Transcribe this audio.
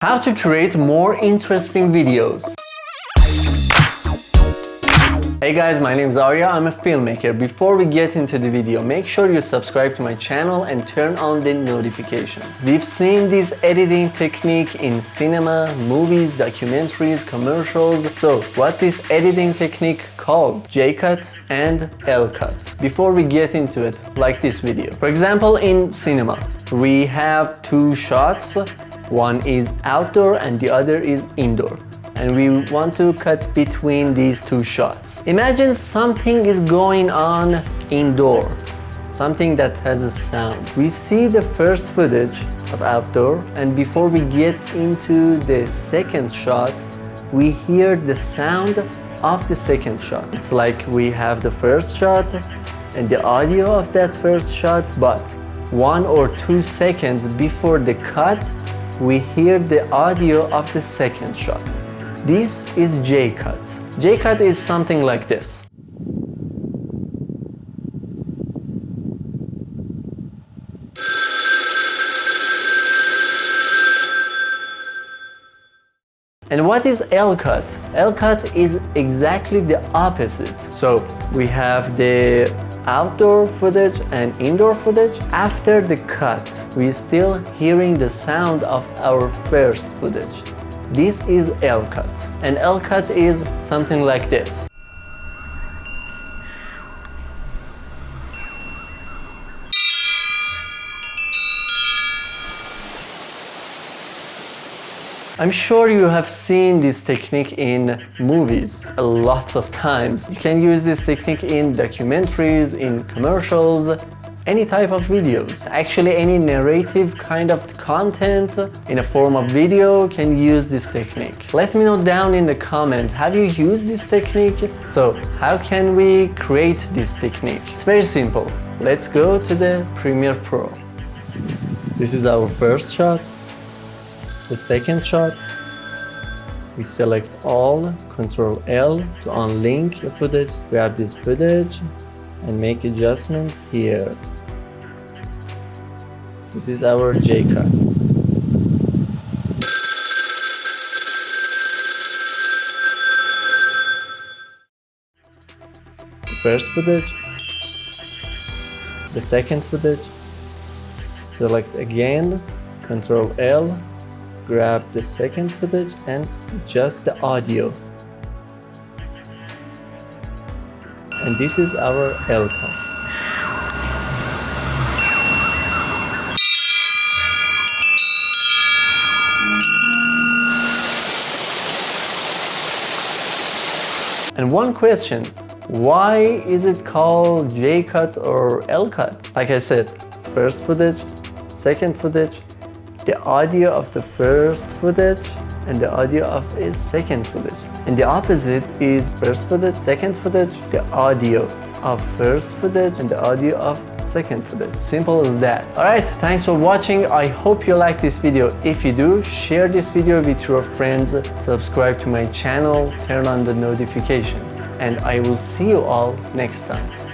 How to create more interesting videos. Hey guys, my name is Aria. I'm a filmmaker. Before we get into the video, make sure you subscribe to my channel and turn on the notification. We've seen this editing technique in cinema, movies, documentaries, commercials. So what this editing technique called? J-cut and L-cut. Before we get into it, like this video. For example, in cinema, we have two shots. One is outdoor and the other is indoor. And we want to cut between these two shots. Imagine something is going on indoor, something that has a sound. We see the first footage of outdoor, and before we get into the second shot, we hear the sound of the second shot. It's like we have the first shot and the audio of that first shot, but 1 or 2 seconds before the cut, we hear the audio of the second shot. This is J-cut. J-cut is something like this. And what is L-cut? L-cut is exactly the opposite. So we have the outdoor footage and indoor footage. After the cut, we're still hearing the sound of our first footage. This is L-cut. And L-cut is something like this. I'm sure you have seen this technique in movies lots of times. You can use this technique in documentaries, in commercials, any type of videos. Actually, any narrative kind of content in a form of video can use this technique. Let me know down in the comment, have you used this technique? So how can we create this technique? It's very simple. Let's go to the Premiere Pro. This is our first shot. The second shot, we select all, Ctrl L to unlink the footage, grab this footage and make adjustment here. This is our J-cut. The first footage, the second footage, select again, Ctrl L, grab the second footage and adjust the audio. And this is our L-cut. And one question, why is it called J-cut or L-cut? Like I said, first footage, second footage, the audio of the first footage and the audio of the second footage. And the opposite is first footage, second footage, the audio of first footage and the audio of second footage. Simple as that. Alright, thanks for watching. I hope you like this video. If you do, share this video with your friends, subscribe to my channel, turn on the notification, and I will see you all next time.